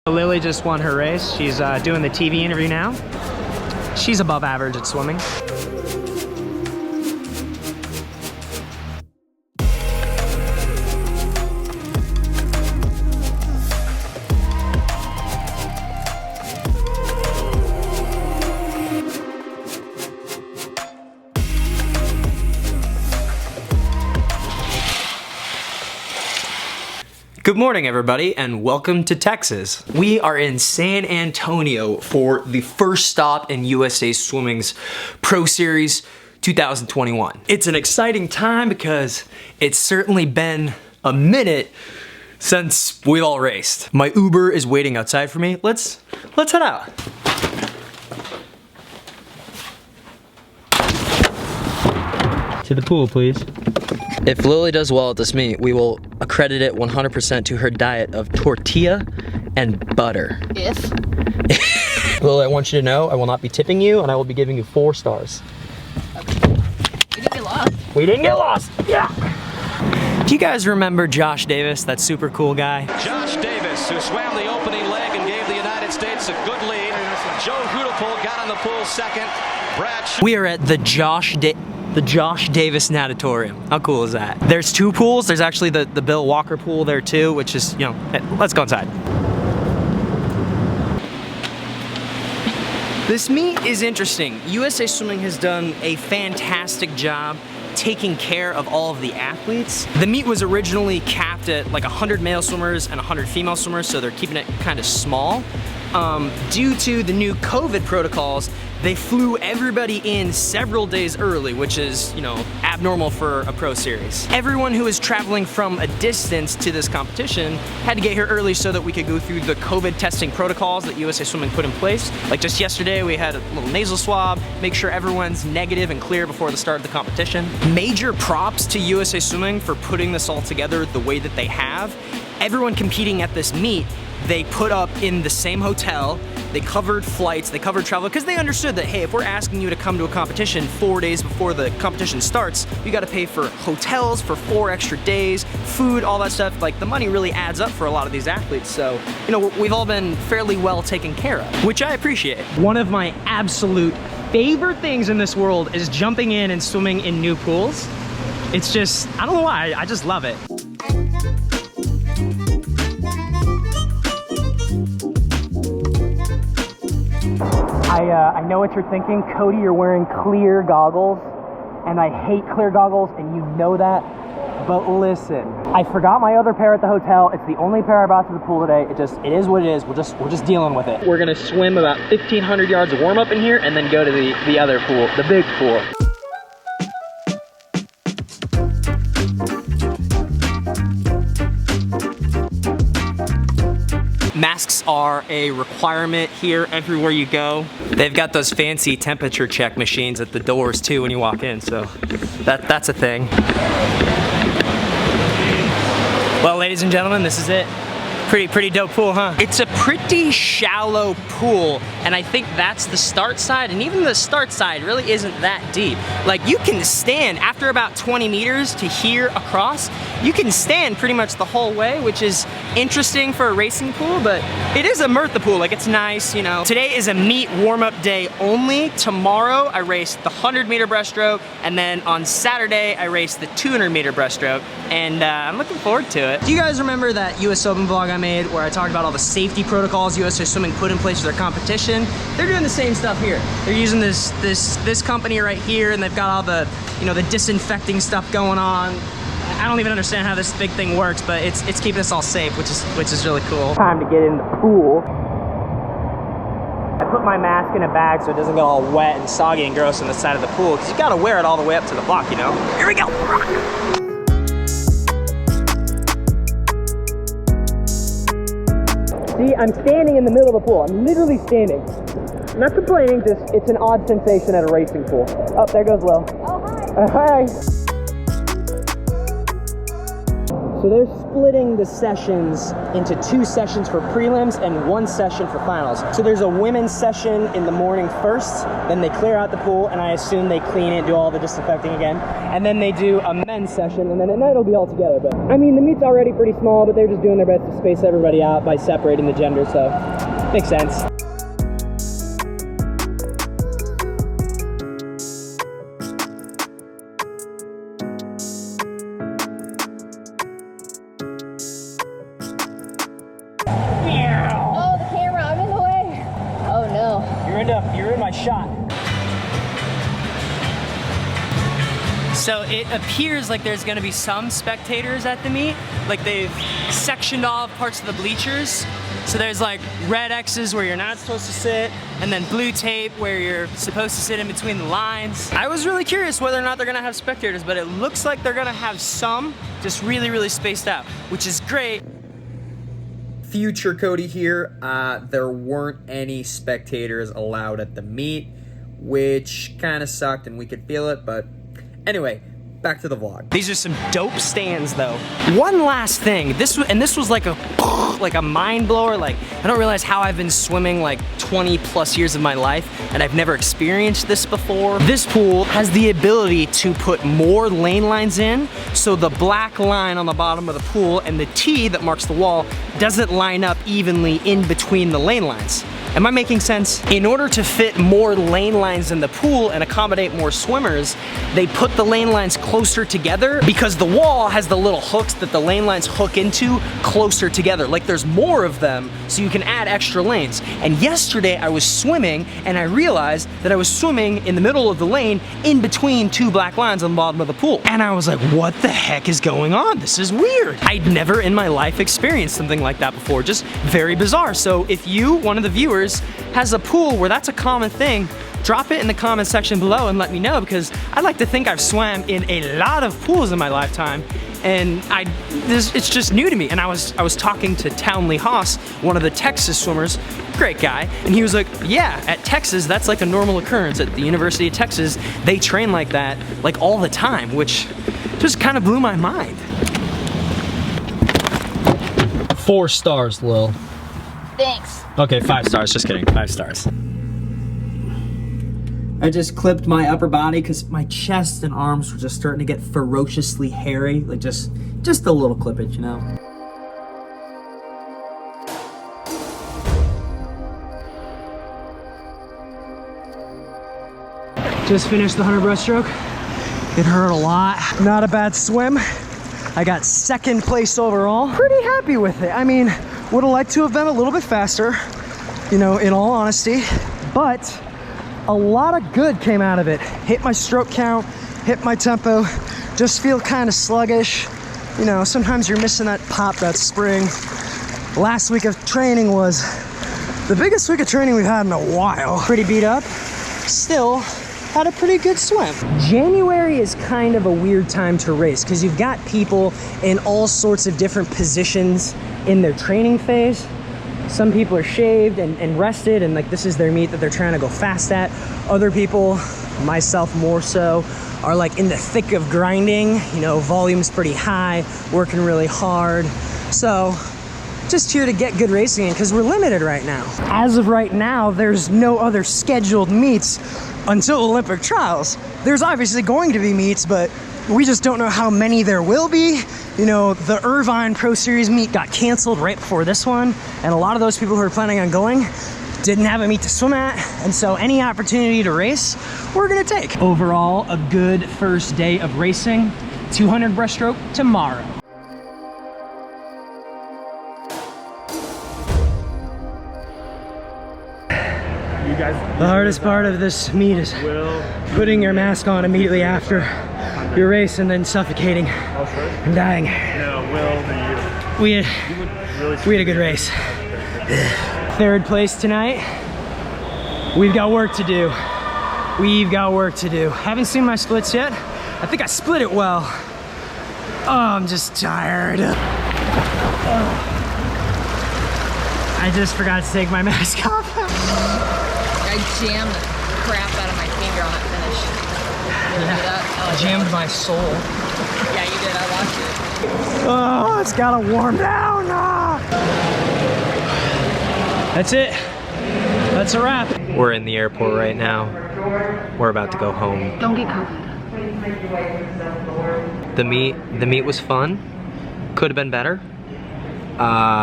Lily just won her race. She's doing the TV interview now. She's above average at swimming. Good morning, everybody, and welcome to Texas. We are in San Antonio for the first stop in USA Swimming's Pro Series 2021. It's an exciting time because it's certainly been a minute since we've all raced. My Uber is waiting outside for me. Let's head out. To the pool, please. If Lily does well at this meet, we will accredit it 100% to her diet of tortilla and butter. If? Lily, I want you to know I will not be tipping you, and I will be giving you 4 stars. Okay. We didn't get lost. We didn't get lost, yeah. Do you guys remember Josh Davis, that super cool guy? Josh Davis, who swam the opening leg and gave the United States a good lead. Joe Hudapole got on the pool second. We are at the Josh Davis Natatorium. How cool is that? There's 2 pools. There's actually the Bill Walker pool there too, which is, you know, let's go inside. This meet is interesting. USA Swimming has done a fantastic job taking care of all of the athletes. The meet was originally capped at like 100 male swimmers and 100 female swimmers, so they're keeping it kind of small. Due to the new COVID protocols, they flew everybody in several days early, which is, you know, abnormal for a pro series. Everyone who is traveling from a distance to this competition had to get here early so that we could go through the COVID testing protocols that USA Swimming put in place. Like just yesterday, we had a little nasal swab, make sure everyone's negative and clear before the start of the competition. Major props to USA Swimming for putting this all together the way that they have. Everyone competing at this meet, they put up in the same hotel, they covered flights, they covered travel, because they understood that, hey, if we're asking you to come to a competition 4 days before the competition starts, you gotta pay for hotels for 4 extra days, food, all that stuff. Like, the money really adds up for a lot of these athletes, so, you know, we've all been fairly well taken care of, which I appreciate. One of my absolute favorite things in this world is jumping in and swimming in new pools. It's just, I don't know why, I just love it. I know what you're thinking. Cody, you're wearing clear goggles, and I hate clear goggles, and you know that. But listen, I forgot my other pair at the hotel. It's the only pair I brought to the pool today. It is what it is. We're just dealing with it. We're gonna swim about 1,500 yards of warm up in here, and then go to the other pool, the big pool. Masks are a requirement here everywhere you go. They've got those fancy temperature check machines at the doors too when you walk in, so that's a thing. Well, ladies and gentlemen, this is it. Pretty dope pool, huh? It's a pretty shallow pool, and I think that's the start side, and even the start side really isn't that deep. Like, you can stand, after about 20 meters to here across, you can stand pretty much the whole way, which is interesting for a racing pool, but it is a Murtha pool. Like, it's nice, you know. Today is a meet warm-up day only. Tomorrow, I race the 100-meter breaststroke, and then on Saturday, I race the 200-meter breaststroke, and I'm looking forward to it. Do you guys remember that US Open vlog I made where I talked about all the safety protocols USA Swimming put in place for their competition? They're doing the same stuff here. They're using this company right here, and they've got all the, you know, the disinfecting stuff going on. I don't even understand how this big thing works, but it's keeping us all safe, which is really cool. Time to get in the pool. I put my mask in a bag so it doesn't get all wet and soggy and gross on the side of the pool, because you gotta wear it all the way up to the block, you know? Here we go. See, I'm standing in the middle of the pool. I'm literally standing. I'm not complaining, just it's an odd sensation at a racing pool. Oh, there goes Lil. Oh, hi. Hi. So they're splitting the sessions into 2 sessions for prelims and 1 session for finals. So there's a women's session in the morning first, then they clear out the pool, and I assume they clean it, do all the disinfecting again, and then they do a men's session, and then at night it'll be all together. But I mean, the meet's already pretty small, but they're just doing their best to space everybody out by separating the gender, so makes sense. Oh, the camera, I'm in the way. Oh no. You're in my shot. So it appears like there's gonna be some spectators at the meet. Like they've sectioned off parts of the bleachers. So there's like red X's where you're not supposed to sit, and then blue tape where you're supposed to sit in between the lines. I was really curious whether or not they're gonna have spectators, but it looks like they're gonna have some, just really, really spaced out, which is great. Future Cody here. There weren't any spectators allowed at the meet, which kind of sucked and we could feel it, but anyway, back to the vlog. These are some dope stands though. One last thing, this was like a mind blower. Like, I don't realize how I've been swimming like 20 plus years of my life and I've never experienced this before. This pool has the ability to put more lane lines in, so the black line on the bottom of the pool and the T that marks the wall doesn't line up evenly in between the lane lines. Am I making sense? In order to fit more lane lines in the pool and accommodate more swimmers, they put the lane lines closer together because the wall has the little hooks that the lane lines hook into closer together. Like there's more of them, so you can add extra lanes. And yesterday I was swimming and I realized that I was swimming in the middle of the lane in between 2 black lines on the bottom of the pool. And I was like, what the heck is going on? This is weird. I'd never in my life experienced something like that before. Just very bizarre. So if you, one of the viewers, has a pool where that's a common thing, drop it in the comment section below and let me know, because I'd like to think I've swam in a lot of pools in my lifetime, and it's just new to me. And I was talking to Townley Haas, one of the Texas swimmers, great guy, and he was like, yeah, at Texas that's like a normal occurrence. At the University of Texas they train like that like all the time, which just kind of blew my mind. 4 stars, Lil. Thanks. Okay, 5 stars, just kidding, 5 stars. I just clipped my upper body because my chest and arms were just starting to get ferociously hairy. Like just a little clippage, you know? Just finished the 100 breaststroke. It hurt a lot. Not a bad swim. I got 2nd place overall. Pretty happy with it. I mean, would have liked to have been a little bit faster, you know, in all honesty, but a lot of good came out of it. Hit my stroke count, hit my tempo, just feel kind of sluggish. You know, sometimes you're missing that pop, that spring. Last week of training was the biggest week of training we've had in a while. Pretty beat up, still had a pretty good swim. January is kind of a weird time to race because you've got people in all sorts of different positions in their training phase. Some people are shaved and rested, and like this is their meet that they're trying to go fast at. Other people, myself more so, are like in the thick of grinding, you know, volume's pretty high, working really hard. So just here to get good racing in because we're limited right now. As of right now, there's no other scheduled meets until Olympic trials. There's obviously going to be meets, but we just don't know how many there will be. You know, the Irvine Pro Series meet got canceled right before this one, and a lot of those people who are planning on going didn't have a meet to swim at, and so any opportunity to race, we're gonna take. Overall, a good first day of racing. 200 breaststroke tomorrow. The hardest part of this meet is putting your mask on immediately after your race and then suffocating and dying. We had a good race. 3rd place tonight. We've got work to do. Haven't seen my splits yet. I think I split it well. Oh, I'm just tired. I just forgot to take my mask off. I jammed the crap out of my finger on that finish. Did you do that? I jammed my soul. Yeah, you did. I watched it. Oh, it's gotta warm down. Ah. That's it. That's a wrap. We're in the airport right now. We're about to go home. Don't get COVID. The meet was fun. Could have been better.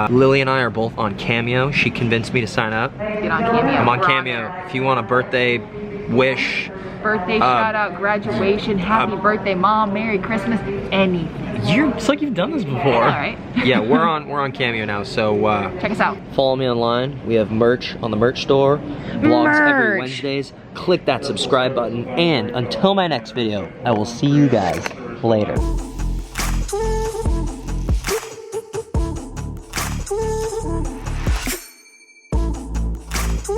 Lily and I are both on Cameo. She convinced me to sign up. Get on Cameo. I'm on We're Cameo. there. If you want a birthday wish, Birthday shout out, graduation, happy birthday, mom, Merry Christmas, anything. it's like you've done this before. All right. Yeah, we're on Cameo now. So Check us out. follow me online. We have merch on the merch store. Vlogs every Wednesdays. Click that subscribe button. And until my next video, I will see you guys later.